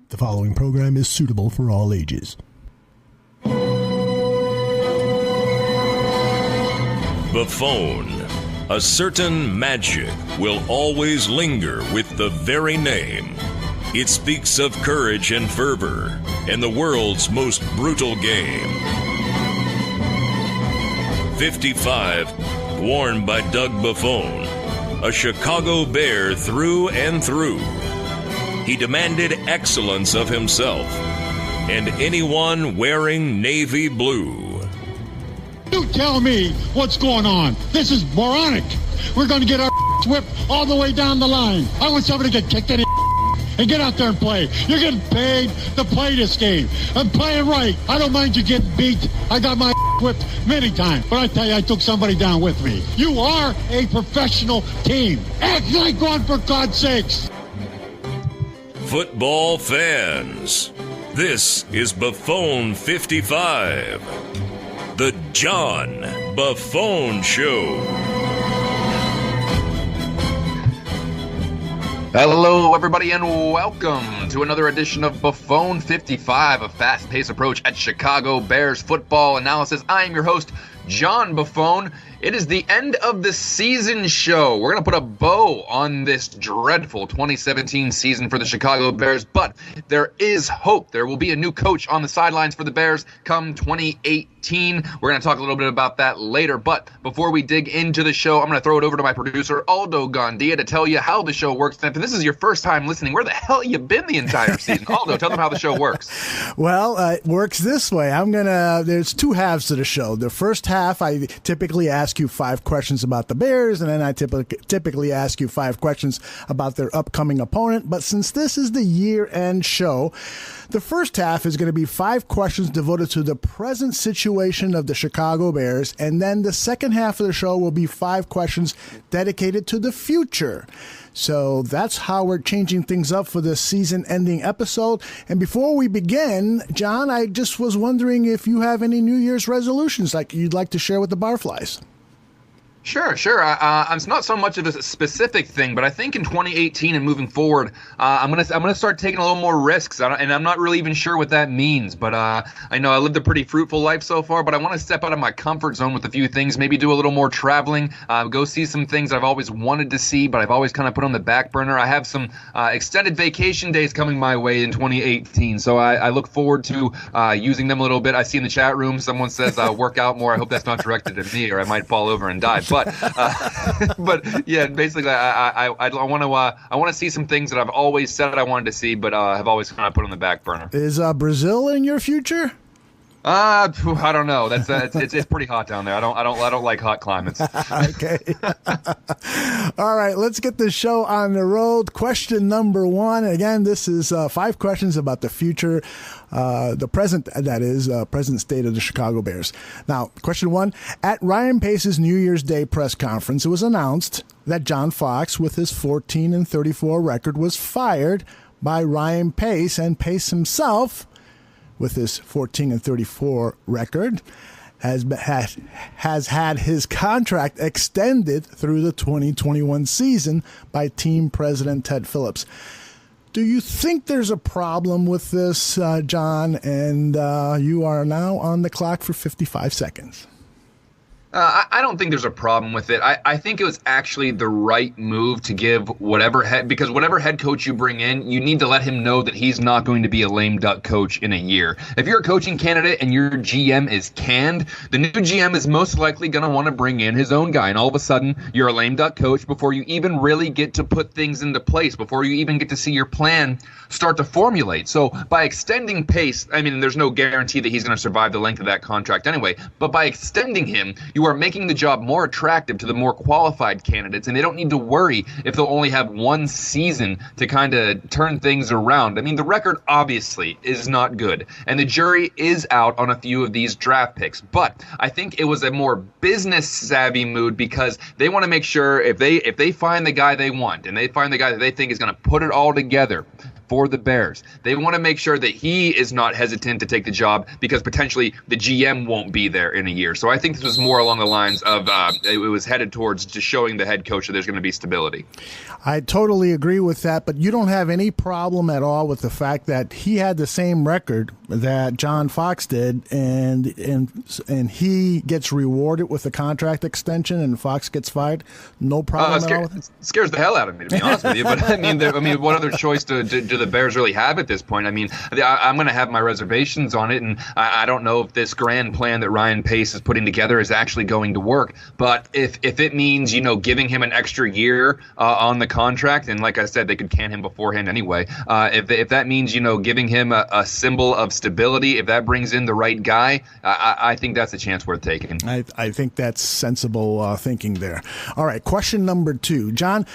The following program is suitable for all ages. Buffone. A certain magic will always linger with the very name. It speaks of courage and fervor in the world's most brutal game. 55, worn by Doug Buffone, a Chicago Bear through and through. He demanded excellence of himself and anyone wearing navy blue. You tell me what's going on. This is moronic. We're going to get our whipped all the way down the line. I want somebody to get kicked in the and get out there and play. You're getting paid to play this game. I'm playing right. I don't mind you getting beat. I got my whipped many times. But I tell you, I took somebody down with me. You are a professional team. Act like one, for God's sakes. Football fans, this is Buffone 55. The John Buffone Show. Hello, everybody, and welcome to another edition of Buffone 55, a fast-paced approach at Chicago Bears football analysis. I am your host, John Buffone. It is the end of the season show. We're going to put a bow on this dreadful 2017 season for the Chicago Bears, but there is hope. There will be a new coach on the sidelines for the Bears come 2018. We're going to talk a little bit about that later, but before we dig into the show, I'm going to throw it over to my producer, Aldo Gandia, to tell you how the show works. And if this is your first time listening, where the hell have you been the entire season? Aldo, tell them how the show works. Well, it works this way. There's two halves to the show. The first half, I typically ask you 5 questions about the Bears, and then I typically ask you 5 questions about their upcoming opponent. But since this is the year-end show, the first half is going to be 5 questions devoted to the present situation of the Chicago Bears, and then the second half of the show will be 5 questions dedicated to the future. So that's how we're changing things up for this season-ending episode. And before we begin, John, I just was wondering if you have any New Year's resolutions like you'd like to share with the Barflies. Sure. It's not so much of a specific thing, but I think in 2018 and moving forward, I'm gonna start taking a little more risks, and I'm not really even sure what that means. But I know I lived a pretty fruitful life so far, but I want to step out of my comfort zone with a few things. Maybe do a little more traveling, go see some things I've always wanted to see, but I've always kind of put on the back burner. I have some extended vacation days coming my way in 2018, so I look forward to using them a little bit. I see in the chat room someone says work out more. I hope that's not directed at me, or I might fall over and die. But yeah, basically, I want to see some things that I've always said I wanted to see, but have always kind of put on the back burner. Is Brazil in your future? I don't know. It's pretty hot down there. I don't like hot climates. Okay. All right, let's get the show on the road. Question number 1. Again, this is 5 questions about the future, the present, that is, present state of the Chicago Bears. Now, question 1. At Ryan Pace's New Year's Day press conference, it was announced that John Fox, with his 14-34 record, was fired by Ryan Pace, and Pace himself, with his 14-34 record, has had his contract extended through the 2021 season by team president Ted Phillips. Do you think there's a problem with this, John? And you are now on the clock for 55 seconds. I don't think there's a problem with it. I think it was actually the right move to give because whatever head coach you bring in, you need to let him know that he's not going to be a lame duck coach in a year. If you're a coaching candidate and your GM is canned, the new GM is most likely going to want to bring in his own guy. And all of a sudden, you're a lame duck coach before you even really get to put things into place, before you even get to see your plan start to formulate. So by extending Pace, I mean, there's no guarantee that he's going to survive the length of that contract anyway. But by extending him, you are making the job more attractive to the more qualified candidates, and they don't need to worry if they'll only have one season to kind of turn things around. I mean, the record obviously is not good, and the jury is out on a few of these draft picks, but I think it was a more business-savvy move because they want to make sure if they find the guy they want and they find the guy that they think is going to put it all together, for the Bears. They want to make sure that he is not hesitant to take the job because potentially the GM won't be there in a year. So I think this was more along the lines of it was headed towards just showing the head coach that there's going to be stability. I totally agree with that, but you don't have any problem at all with the fact that he had the same record that John Fox did, and he gets rewarded with a contract extension, and Fox gets fired. No problem at all with it? It scares the hell out of me, to be honest with you. But I mean, what other choice do the Bears really have at this point? I mean, I'm going to have my reservations on it, and I don't know if this grand plan that Ryan Pace is putting together is actually going to work. But if it means giving him an extra year on the contract, and like I said, they could can him beforehand anyway. If that means giving him a symbol of stability, if that brings in the right guy, I think that's a chance worth taking. I think that's sensible thinking there. All right, question number 2, John.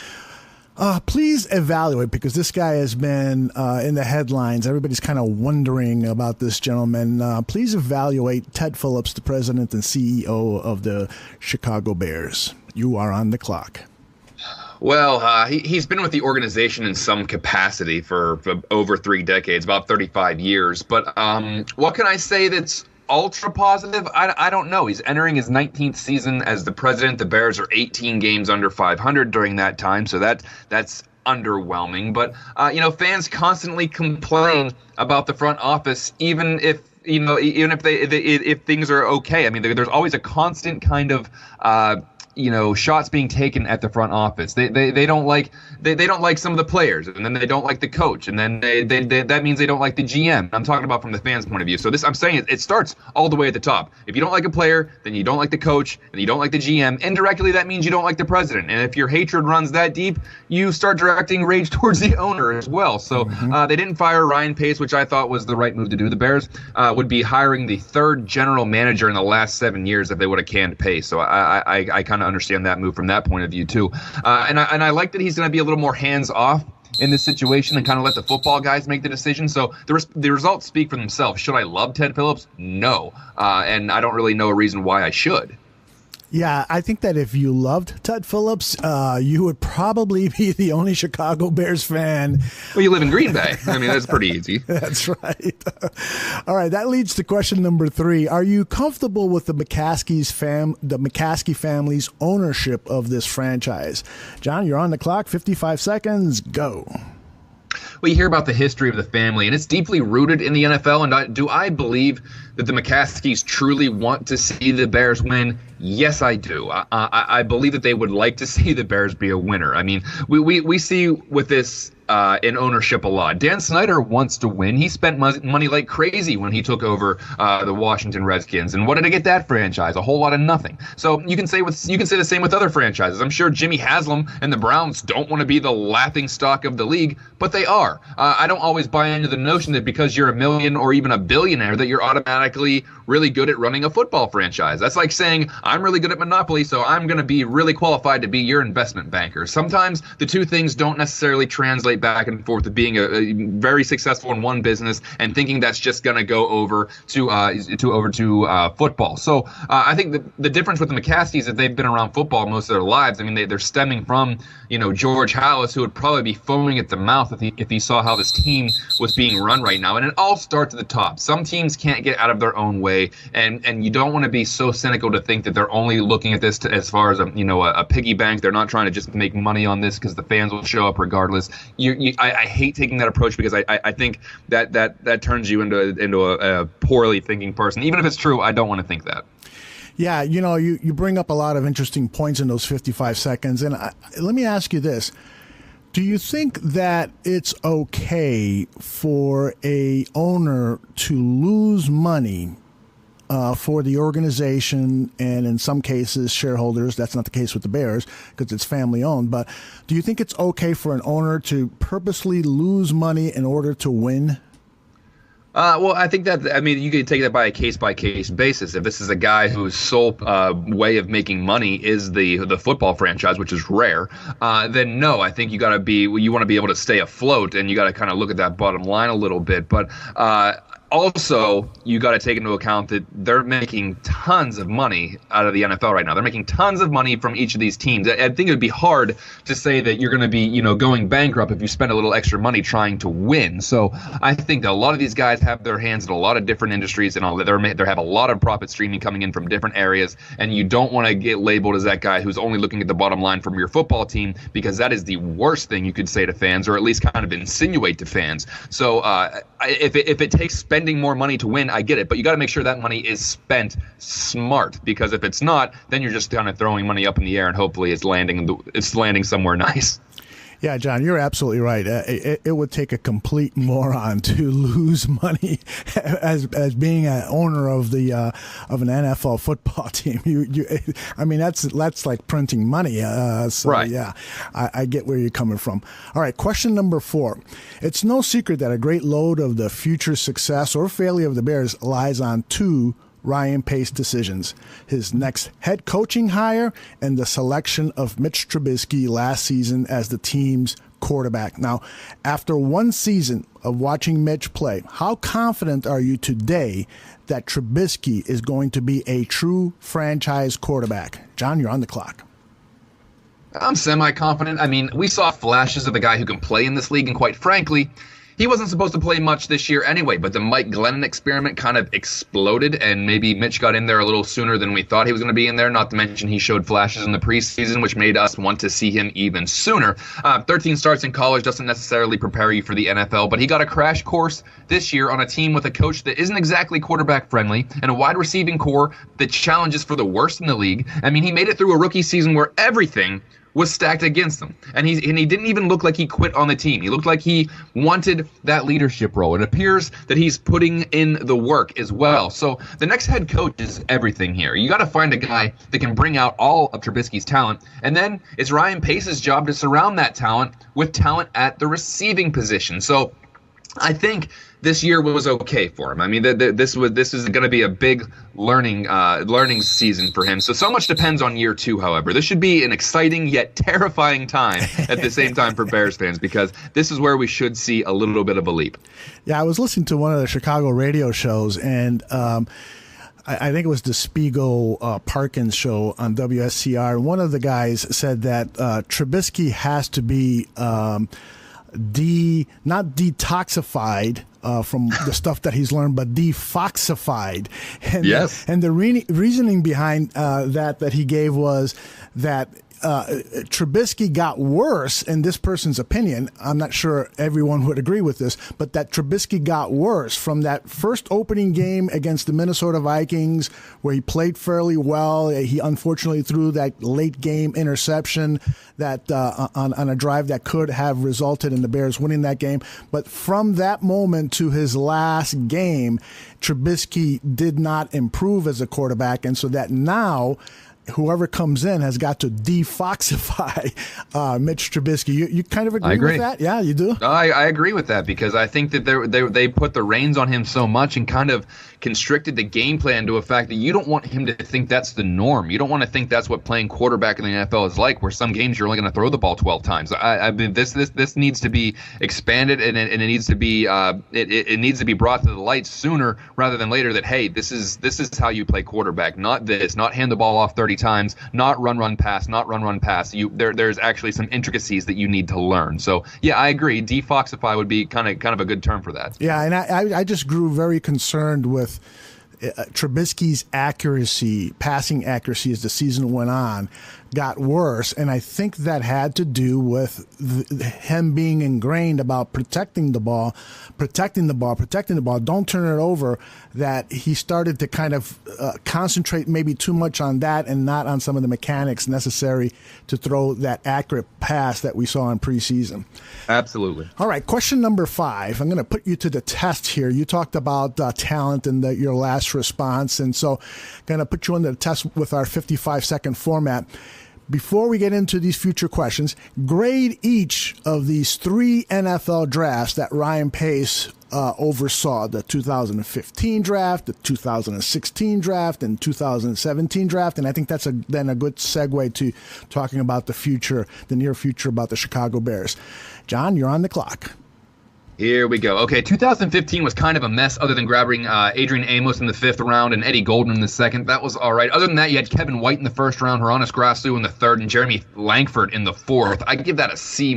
Please evaluate, because this guy has been in the headlines. Everybody's kind of wondering about this gentleman. Please evaluate Ted Phillips, the president and CEO of the Chicago Bears. You are on the clock. Well, he's been with the organization in some capacity for over 3 decades, about 35 years. But what can I say that's ultra positive? I don't know. He's entering his 19th season as the president. The Bears are 18 games under 500 during that time, so that's underwhelming. But fans constantly complain about the front office, even if if things are okay. I mean, there's always a constant kind of shots being taken at the front office. They don't like some of the players, and then they don't like the coach, and then that means they don't like the GM. I'm talking about from the fans' point of view. So I'm saying it starts all the way at the top. If you don't like a player, then you don't like the coach, and you don't like the GM. Indirectly, that means you don't like the president. And if your hatred runs that deep, you start directing rage towards the owner as well. So they didn't fire Ryan Pace, which I thought was the right move to do. The Bears would be hiring the 3rd general manager in the last 7 years if they would have canned Pace. So I kind of understand that move from that point of view too, and I like that he's going to be a little more hands off in this situation and kind of let the football guys make the decision. So the results speak for themselves. Should I love Ted Phillips? No, and I don't really know a reason why I should. Yeah, I think that if you loved Ted Phillips, you would probably be the only Chicago Bears fan. Well, you live in Green Bay. I mean, that's pretty easy. That's right. All right, that leads to question number 3. Are you comfortable with the McCaskey family's ownership of this franchise? John, you're on the clock. 55 seconds. Go. We hear about the history of the family, and it's deeply rooted in the NFL. And do I believe that the McCaskeys truly want to see the Bears win? Yes, I do. I believe that they would like to see the Bears be a winner. I mean, we see with this in ownership a lot. Dan Snyder wants to win. He spent money like crazy when he took over the Washington Redskins. And what did he get that franchise? A whole lot of nothing. So you can say the same with other franchises. I'm sure Jimmy Haslam and the Browns don't want to be the laughing stock of the league, but they are. I don't always buy into the notion that because you're a million or even a billionaire that you're automatically really good at running a football franchise. That's like saying, I'm really good at Monopoly, so I'm going to be really qualified to be your investment banker. Sometimes the two things don't necessarily translate back and forth to being a very successful in one business and thinking that's just going to go over to football. So I think the difference with the McCaskeys is that they've been around football most of their lives. I mean, they're stemming from George Halas, who would probably be foaming at the mouth if he saw how this team was being run right now. And it all starts at the top. Some teams can't get out of their own way, and you don't want to be so cynical to think that they're only looking at this as far as a piggy bank. They're not trying to just make money on this because the fans will show up regardless. I hate taking that approach because I think that turns you into a poorly thinking person. Even if it's true, I don't want to think that. Yeah, you bring up a lot of interesting points in those 55 seconds. And let me ask you this. Do you think that it's okay for a owner to lose money for the organization and in some cases shareholders? That's not the case with the Bears because it's family owned. But do you think it's okay for an owner to purposely lose money in order to win? Well, I think you could take that by a case-by-case basis. If this is a guy whose sole way of making money is the football franchise, which is rare, then no, I think you want to be able to stay afloat, and you got to kind of look at that bottom line a little bit. But Also, you got to take into account that they're making tons of money out of the NFL right now. They're making tons of money from each of these teams. I think it would be hard to say that you're going to be, going bankrupt if you spend a little extra money trying to win. So I think that a lot of these guys have their hands in a lot of different industries, and they have a lot of profit streaming coming in from different areas. And you don't want to get labeled as that guy who's only looking at the bottom line from your football team, because that is the worst thing you could say to fans, or at least kind of insinuate to fans. So if it takes spending more money to win, I get it, but you got to make sure that money is spent smart, because if it's not, then you're just kind of throwing money up in the air and hopefully it's landing somewhere nice. Yeah, John, you're absolutely right. It would take a complete moron to lose money as being an owner of an NFL football team. I mean, that's like printing money. Right. Yeah, I get where you're coming from. All right, question number 4. It's no secret that a great load of the future success or failure of the Bears lies on 2 Ryan Pace decisions: his next head coaching hire and the selection of Mitch Trubisky last season as the team's quarterback. Now, after one season of watching Mitch play, how confident are you today that Trubisky is going to be a true franchise quarterback? John, you're on the clock. I'm semi-confident. I mean, we saw flashes of a guy who can play in this league, and quite frankly, he wasn't supposed to play much this year anyway, but the Mike Glennon experiment kind of exploded, and maybe Mitch got in there a little sooner than we thought he was going to be in there, not to mention he showed flashes in the preseason, which made us want to see him even sooner. 13 starts in college doesn't necessarily prepare you for the NFL, but he got a crash course this year on a team with a coach that isn't exactly quarterback-friendly and a wide receiving core that challenges for the worst in the league. I mean, he made it through a rookie season where everything was stacked against him. And he didn't even look like he quit on the team. He looked like he wanted that leadership role. It appears that he's putting in the work as well. So the next head coach is everything here. You got to find a guy that can bring out all of Trubisky's talent. And then it's Ryan Pace's job to surround that talent with talent at the receiving position. So I think this year was okay for him. I mean, this is going to be a big learning season for him. So much depends on year 2, however. This should be an exciting yet terrifying time at the same time for Bears fans, because this is where we should see a little bit of a leap. Yeah, I was listening to one of the Chicago radio shows, and I think it was the Spiegel Parkins show on WSCR. And one of the guys said that Trubisky has to be not detoxified from the stuff that he's learned, but defoxified. And, yes. And the reasoning behind that he gave was that Trubisky got worse, in this person's opinion. I'm not sure everyone would agree with this, but that Trubisky got worse from that first opening game against the Minnesota Vikings, where he played fairly well. He unfortunately threw that late game interception that on a drive that could have resulted in the Bears winning that game. But from that moment to his last game, Trubisky did not improve as a quarterback, and so that now whoever comes in has got to defoxify Mitch Trubisky. You kind of agree with that? Yeah, you do? I agree with that, because I think that they put the reins on him so much and kind of constricted the game plan to a fact that you don't want him to think that's the norm. You don't want to think that's what playing quarterback in the NFL is like, where some games you're only going to throw the ball 12 times. I mean, this needs to be expanded, and it needs to be it needs to be brought to the light sooner rather than later, that hey, this is how you play quarterback, not hand the ball off 30 times, not run pass. There's actually some intricacies that you need to learn. So yeah, I agree. Defoxify would be kind of a good term for that. Yeah, and I just grew very concerned with Trubisky's passing accuracy as the season went on, got worse, and I think that had to do with him being ingrained about protecting the ball, don't turn it over, that he started to kind of concentrate maybe too much on that and not on some of the mechanics necessary to throw that accurate pass that we saw in preseason. Absolutely. All right, question number 5. I'm going to put you to the test here. You talked about talent in your last response, and so I'm going to put you on the test with our 55-second format. Before we get into these future questions, grade each of these 3 NFL drafts that Ryan Pace oversaw: the 2015 draft, the 2016 draft, and 2017 draft. And I think that's then a good segue to talking about the near future about the Chicago Bears. John, you're on the clock. Here we go. Okay, 2015 was kind of a mess other than grabbing Adrian Amos in the 5th round and Eddie Goldman in the 2nd. That was all right. Other than that, you had Kevin White in the 1st round, Hronis Grasu in the 3rd, and Jeremy Langford in the 4th. I give that a C-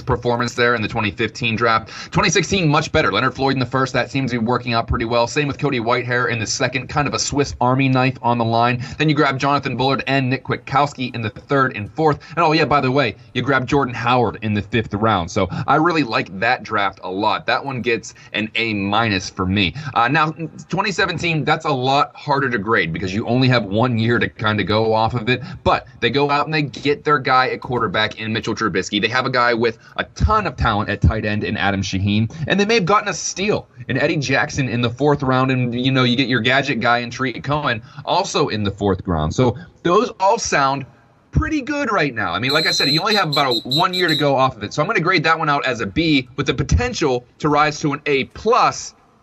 performance there in the 2015 draft. 2016, much better. Leonard Floyd in the 1st. That seems to be working out pretty well. Same with Cody Whitehair in the 2nd. Kind of a Swiss Army knife on the line. Then you grab Jonathan Bullard and Nick Kwiatkowski in the 3rd and 4th. And oh yeah, by the way, you grab Jordan Howard in the 5th round. So I really like that draft a lot. That one gets an A- for me. Now, 2017, that's a lot harder to grade because you only have 1 year to kind of go off of it. But they go out and they get their guy at quarterback in Mitchell Trubisky. They have a guy with a ton of talent at tight end in Adam Shaheen. And they may have gotten a steal in Eddie Jackson in the 4th round. And, you know, you get your gadget guy in Tariq Cohen also in the 4th round. So those all sound pretty good right now. I mean, like I said, you only have about 1 year to go off of it. So I'm going to grade that one out as a B with the potential to rise to an A+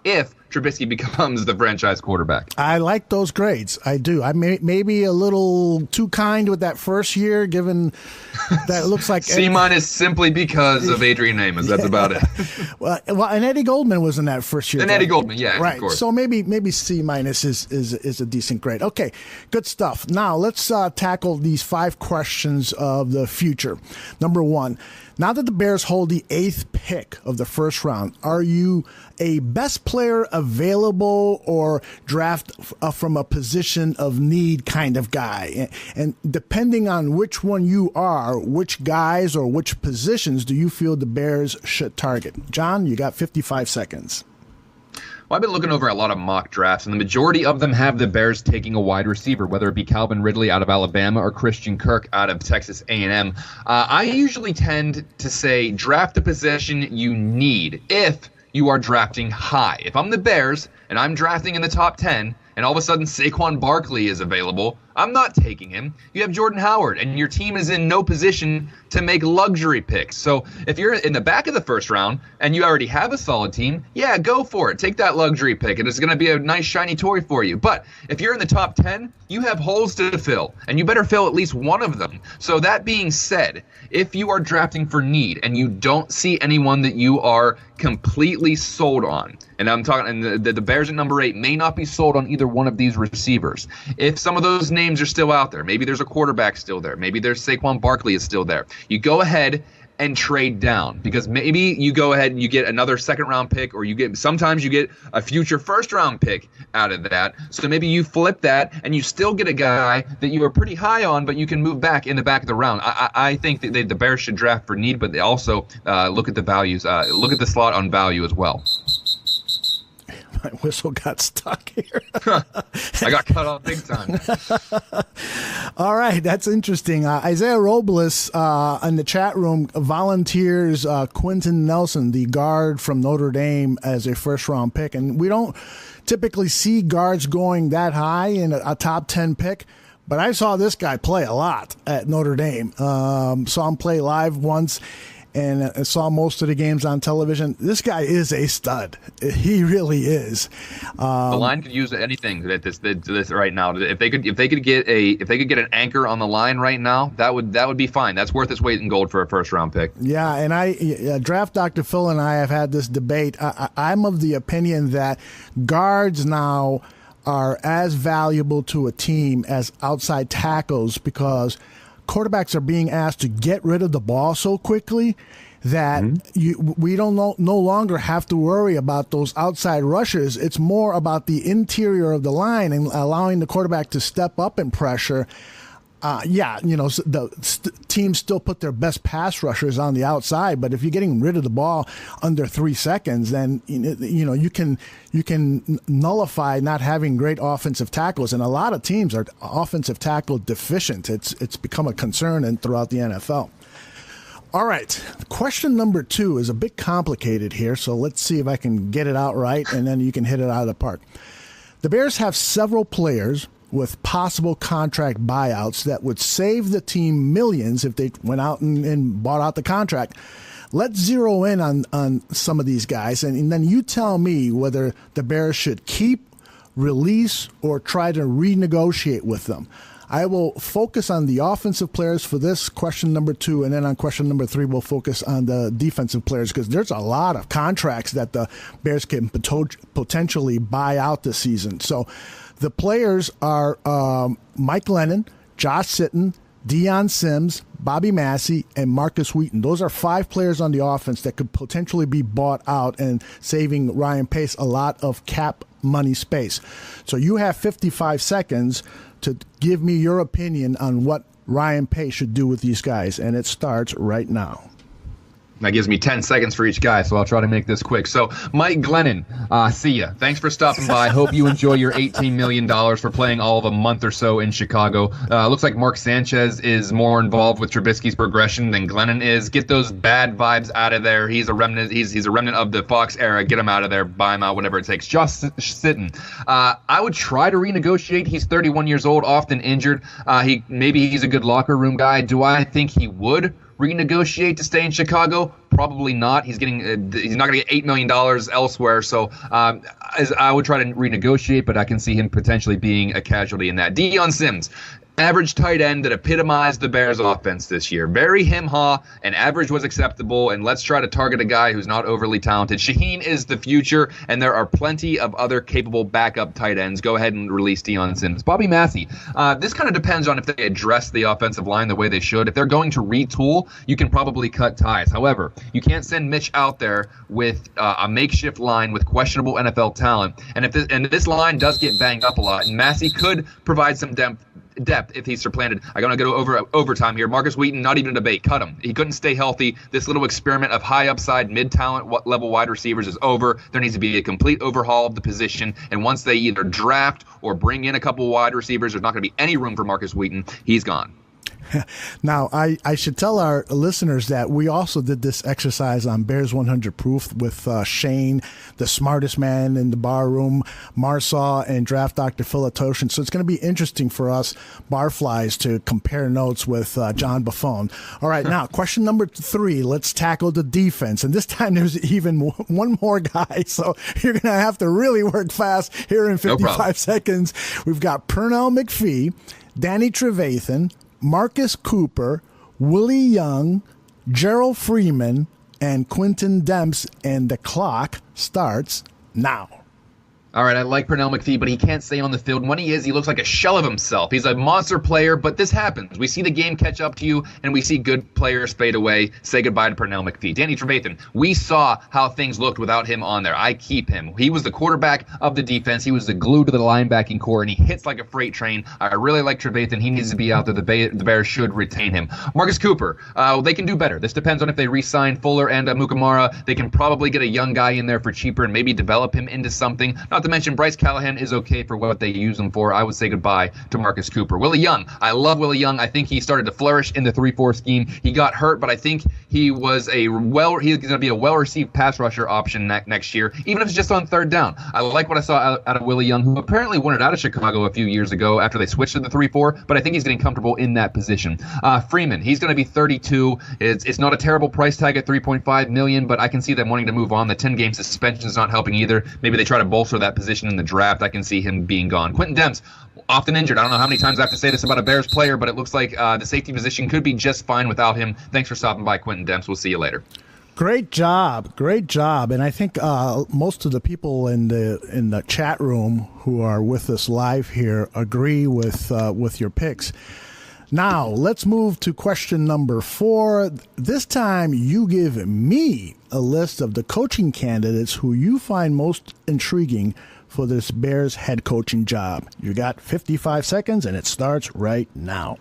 if Trubisky becomes the franchise quarterback. I like those grades. I do. I may be a little too kind with that first year, given that it looks like C- simply because of Adrian Amos. That's about it. Well, and Eddie Goldman was in that first year. And Eddie Goldman, yeah, right. Of course. So maybe C- is a decent grade. Okay, good stuff. Now let's tackle these 5 questions of the future. Number 1. Now that the Bears hold the 8th pick of the 1st round, are you a best player available or draft from a position of need kind of guy? And depending on which one you are, which guys or which positions do you feel the Bears should target? John, you got 55 seconds. Well, I've been looking over a lot of mock drafts, and the majority of them have the Bears taking a wide receiver, whether it be Calvin Ridley out of Alabama or Christian Kirk out of Texas A&M. I usually tend to say draft the position you need if you are drafting high. If I'm the Bears and I'm drafting in the top 10, and all of a sudden Saquon Barkley is available, I'm not taking him. You have Jordan Howard, and your team is in no position to make luxury picks. So if you're in the back of the 1st round and you already have a solid team, yeah, go for it. Take that luxury pick, and it's going to be a nice shiny toy for you. But if you're in the top 10, you have holes to fill, and you better fill at least one of them. So that being said, if you are drafting for need and you don't see anyone that you are completely sold on, and I'm talking, and the Bears at number 8 may not be sold on either one of these receivers. If some of those names are still out there, maybe there's a quarterback still there, maybe there's Saquon Barkley is still there, you go ahead and trade down, because maybe you go ahead and you get another 2nd round pick, or sometimes you get a future 1st round pick out of that. So maybe you flip that and you still get a guy that you are pretty high on, but you can move back in the back of the round. I think that the Bears should draft for need, but they also look at the values, look at the slot on value as well. My whistle got stuck here. I got cut off big time. All right, that's interesting. Isaiah Robles in the chat room volunteers Quentin Nelson, the guard from Notre Dame, as a 1st round pick. And we don't typically see guards going that high in a top 10 pick. But I saw this guy play a lot at Notre Dame. Saw him play live once. And saw most of the games on television. This guy is a stud. He really is. The line could use anything at this right now. If they could get an anchor on the line right now, that would be fine. That's worth its weight in gold for a 1st round pick. Yeah, and Draft Dr. Phil and I have had this debate. I'm of the opinion that guards now are as valuable to a team as outside tackles, because quarterbacks are being asked to get rid of the ball so quickly that we don't no longer have to worry about those outside rushers. It's more about the interior of the line and allowing the quarterback to step up in pressure. The teams still put their best pass rushers on the outside, but if you're getting rid of the ball under 3 seconds, then you can nullify not having great offensive tackles, and a lot of teams are offensive tackle deficient. It's become a concern throughout the NFL. All right, question number 2 is a bit complicated here, so let's see if I can get it out right, and then you can hit it out of the park. The Bears have several players with possible contract buyouts that would save the team millions if they went out and bought out the contract. Let's zero in on some of these guys, and then you tell me whether the Bears should keep, release, or try to renegotiate with them. I will focus on the offensive players for this question number 2, and then on question number 3, we'll focus on the defensive players because there's a lot of contracts that the Bears can potentially buy out this season. So the players are Mike Glennon, Josh Sitton, Deion Sims, Bobby Massey, and Marcus Wheaton. Those are 5 players on the offense that could potentially be bought out and saving Ryan Pace a lot of cap money space. So you have 55 seconds to give me your opinion on what Ryan Pace should do with these guys, and it starts right now. That gives me 10 seconds for each guy, so I'll try to make this quick. So, Mike Glennon, see ya. Thanks for stopping by. Hope you enjoy your $18 million for playing all of a month or so in Chicago. Looks like Mark Sanchez is more involved with Trubisky's progression than Glennon is. Get those bad vibes out of there. He's a remnant. He's a remnant of the Fox era. Get him out of there. Buy him out, whatever it takes. Josh Sitton. I would try to renegotiate. He's 31 years old, often injured. Maybe he's a good locker room guy. Do I think he would renegotiate to stay in Chicago? Probably not. He's not going to get $8 million elsewhere. So I would try to renegotiate, but I can see him potentially being a casualty in that. Deion Sims, average tight end that epitomized the Bears offense this year. Very him-ha, and average was acceptable, and let's try to target a guy who's not overly talented. Shaheen is the future, and there are plenty of other capable backup tight ends. Go ahead and release Deion Sims. Bobby Massey, this kind of depends on if they address the offensive line the way they should. If they're going to retool, you can probably cut ties. However, you can't send Mitch out there with a makeshift line with questionable NFL talent, and if this line does get banged up a lot, and Massey could provide some depth if he's supplanted. I'm going to go over overtime here. Marcus Wheaton, not even a debate. Cut him. He couldn't stay healthy. This little experiment of high upside, mid-talent level wide receivers is over. There needs to be a complete overhaul of the position. And once they either draft or bring in a couple wide receivers, there's not going to be any room for Marcus Wheaton. He's gone. Now, I should tell our listeners that we also did this exercise on Bears 100 Proof with Shane, the smartest man in the bar room, Marsaw, and Draft Dr. Philatoshin. So it's going to be interesting for us barflies to compare notes with John Buffone. All right, now, question number 3. Let's tackle the defense. And this time there's even one more guy, so you're going to have to really work fast here in 55 seconds. We've got Pernell McPhee, Danny Trevathan, Marcus Cooper, Willie Young, Gerald Freeman, and Quentin Demps, and the clock starts now. All right, I like Pernell McPhee, but he can't stay on the field. And when he is, he looks like a shell of himself. He's a monster player, but this happens. We see the game catch up to you, and we see good players fade away. Say goodbye to Pernell McPhee. Danny Trevathan, we saw how things looked without him on there. I keep him. He was the quarterback of the defense. He was the glue to the linebacking core, and he hits like a freight train. I really like Trevathan. He needs to be out there. The Bears should retain him. Marcus Cooper, they can do better. This depends on if they re-sign Fuller and Mukamara. They can probably get a young guy in there for cheaper and maybe develop him into something. Not to mention Bryce Callahan is okay for what they use him for. I would say goodbye to Marcus Cooper. Willie Young, I love Willie Young. I think he started to flourish in the 3-4 scheme. He got hurt, but I think he's going to be a well-received pass rusher option next year, even if it's just on third down. I like what I saw out of Willie Young, who apparently wanted out of Chicago a few years ago after they switched to the 3-4, but I think he's getting comfortable in that position. Freeman, he's going to be 32. It's not a terrible price tag at $3.5 million, but I can see them wanting to move on. The 10-game suspension is not helping either. Maybe they try to bolster that position in the draft. I can see him being gone. Quentin Demps, often injured. I don't know how many times I have to say this about a Bears player, but it looks like the safety position could be just fine without him. Thanks for stopping by, Quentin Demps. We'll see you later. Great job. And I think most of the people in the chat room who are with us live here agree with your picks. Now, let's move to question number 4. This time, you give me a list of the coaching candidates who you find most intriguing for this Bears head coaching job. You got 55 seconds, and it starts right now.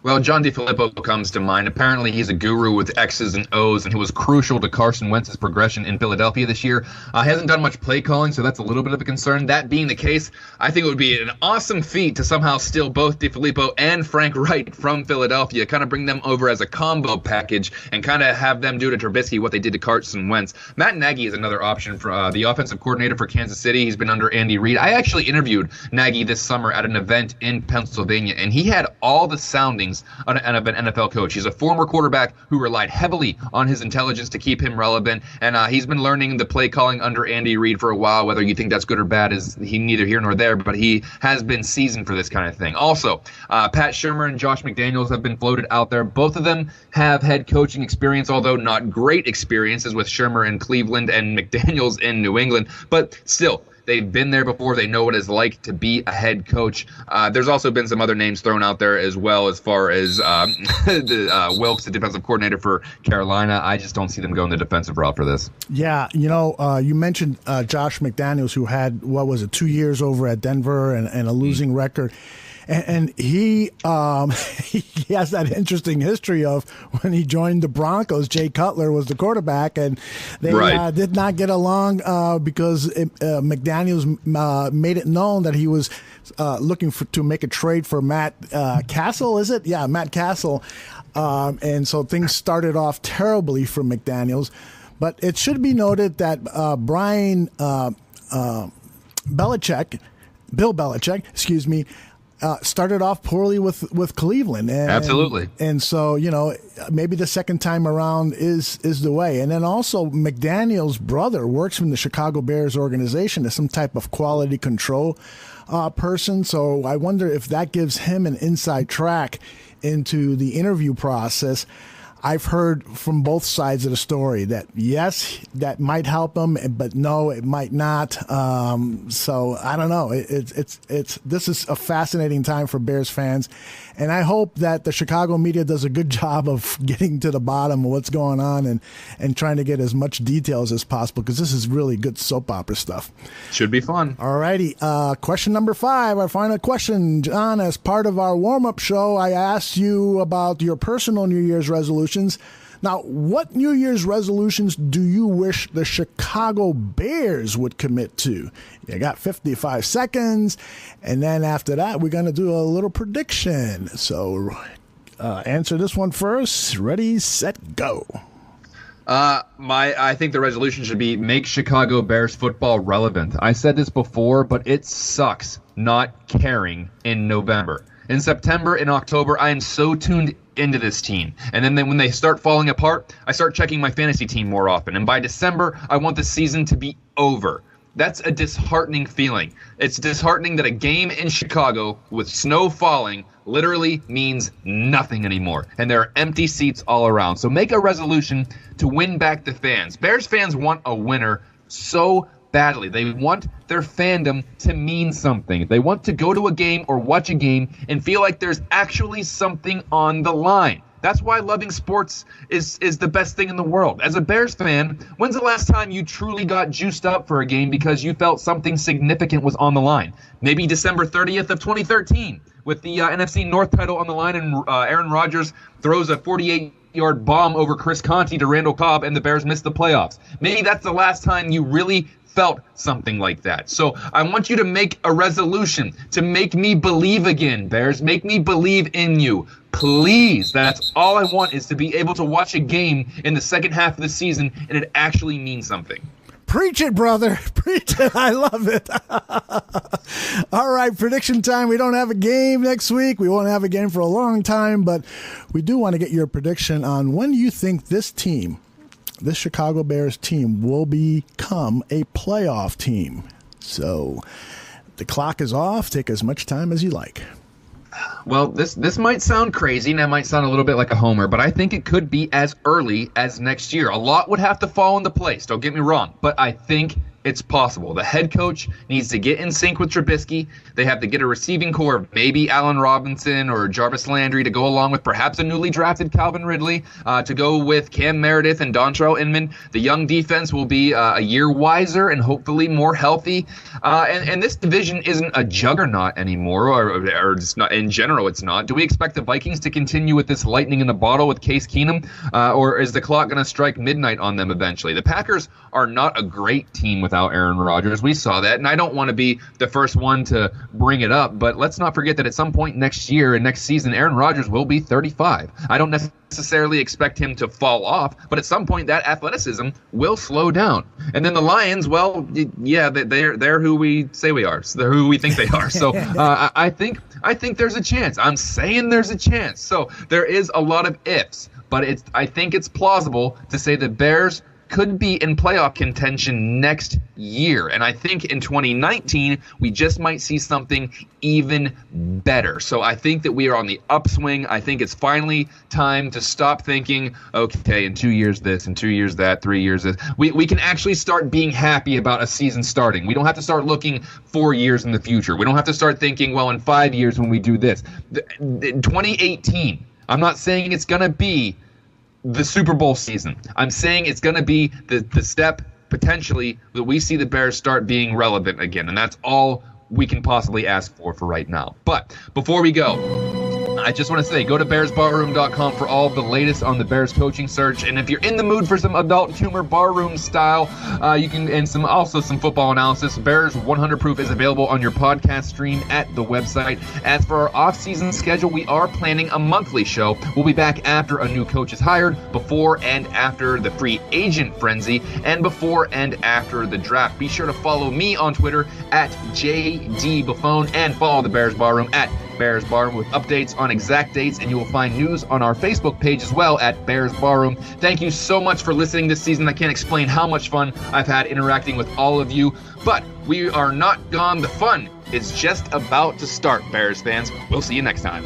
Well, John DeFilippo comes to mind. Apparently, he's a guru with X's and O's, and he was crucial to Carson Wentz's progression in Philadelphia this year. He hasn't done much play calling, so that's a little bit of a concern. That being the case, I think it would be an awesome feat to somehow steal both DeFilippo and Frank Wright from Philadelphia, kind of bring them over as a combo package, and kind of have them do to Trubisky what they did to Carson Wentz. Matt Nagy is another option for the offensive coordinator for Kansas City. He's been under Andy Reid. I actually interviewed Nagy this summer at an event in Pennsylvania, and he had all the sounding hallmarkings of an NFL coach. He's a former quarterback who relied heavily on his intelligence to keep him relevant, and he's been learning the play calling under Andy Reid for a while. Whether you think that's good or bad is neither here nor there, but he has been seasoned for this kind of thing. Also, Pat Shurmur and Josh McDaniels have been floated out there. Both of them have head coaching experience, although not great experiences, with Shurmur in Cleveland and McDaniels in New England, but still, they've been there before. They know what it's like to be a head coach. There's also been some other names thrown out there as well, as far as Wilkes, the defensive coordinator for Carolina. I just don't see them going the defensive route for this. Yeah, you mentioned Josh McDaniels, who had, 2 years over at Denver and a losing record. And he he has that interesting history of when he joined the Broncos, Jay Cutler was the quarterback, and they did not get along because McDaniels made it known that he was looking to make a trade for Matt Castle, is it? Yeah, Matt Castle. And so things started off terribly for McDaniels. But it should be noted that Bill Belichick, started off poorly with Cleveland. Absolutely. And so, maybe the second time around is the way. And then also McDaniel's brother works in the Chicago Bears organization as some type of quality control person. So I wonder if that gives him an inside track into the interview process. I've heard from both sides of the story that yes, that might help him, but no, it might not. So I don't know. This is a fascinating time for Bears fans, and I hope that the Chicago media does a good job of getting to the bottom of what's going on and trying to get as much details as possible, because this is really good soap opera stuff. Should be fun. All righty. Question number 5, our final question. John, as part of our warm-up show, I asked you about your personal New Year's resolutions. Now, what New Year's resolutions do you wish the Chicago Bears would commit to? You got 55 seconds, and then after that, we're going to do a little prediction. So answer this one first. Ready, set, go. I think the resolution should be make Chicago Bears football relevant. I said this before, but it sucks not caring in November. In September and October, I am so tuned into this team. And then when they start falling apart, I start checking my fantasy team more often. And by December, I want the season to be over. That's a disheartening feeling. It's disheartening that a game in Chicago with snow falling literally means nothing anymore. And there are empty seats all around. So make a resolution to win back the fans. Bears fans want a winner so badly. They want their fandom to mean something. They want to go to a game or watch a game and feel like there's actually something on the line. That's why loving sports is the best thing in the world. As a Bears fan, when's the last time you truly got juiced up for a game because you felt something significant was on the line? Maybe December 30th of 2013 with the NFC North title on the line, and Aaron Rodgers throws a 48-yard bomb over Chris Conti to Randall Cobb and the Bears miss the playoffs. Maybe that's the last time you really felt something like that. So I want you to make a resolution to make me believe again, Bears. Make me believe in you. Please. That's all I want, is to be able to watch a game in the second half of the season and it actually means something. Preach it, brother. Preach it. I love it. All right, prediction time. We don't have a game next week. We won't have a game for a long time, but we do want to get your prediction on when you think this Chicago Bears team will become a playoff team. So the clock is off. Take as much time as you like. Well, this might sound crazy, and I might sound a little bit like a homer, but I think it could be as early as next year. A lot would have to fall into place, don't get me wrong, but I think it's possible. The head coach needs to get in sync with Trubisky. They have to get a receiving core of maybe Allen Robinson or Jarvis Landry to go along with perhaps a newly drafted Calvin Ridley, to go with Cam Meredith and Dontrell Inman. The young defense will be a year wiser and hopefully more healthy. And this division isn't a juggernaut anymore, or it's not, in general it's not. Do we expect the Vikings to continue with this lightning in the bottle with Case Keenum, or is the clock going to strike midnight on them eventually? The Packers are not a great team without without Aaron Rodgers. We saw that, and I don't want to be the first one to bring it up, but let's not forget that at some point next year and next season, Aaron Rodgers will be 35. I don't necessarily expect him to fall off, but at some point that athleticism will slow down. And then the Lions, well, yeah, they're who we say we are. So they're who we think they are. So I think there's a chance. I'm saying there's a chance. So there is a lot of ifs, but I think it's plausible to say the Bears could be in playoff contention next year. And I think in 2019, we just might see something even better. So I think that we are on the upswing. I think it's finally time to stop thinking, okay, in 2 years this, in 2 years that, 3 years this. We can actually start being happy about a season starting. We don't have to start looking 4 years in the future. We don't have to start thinking, well, in 5 years when we do this. In 2018, I'm not saying it's going to be the Super Bowl season. I'm saying it's going to be the step potentially that we see the Bears start being relevant again, and that's all we can possibly ask for right now. But before we go, I just want to say, go to bearsbarroom.com for all the latest on the Bears coaching search. And if you're in the mood for some adult humor barroom style, you can, and some football analysis, Bears 100 Proof is available on your podcast stream at the website. As for our off-season schedule, we are planning a monthly show. We'll be back after a new coach is hired, before and after the free agent frenzy, and before and after the draft. Be sure to follow me on Twitter at JD Buffone, and follow the Bears Barroom at Bears Barroom with updates on exact dates, and you will find news on our Facebook page as well at Bears Barroom. Thank you so much for listening this season. I can't explain how much fun I've had interacting with all of you, but we are not gone. The fun is just about to start, Bears fans. We'll see you next time.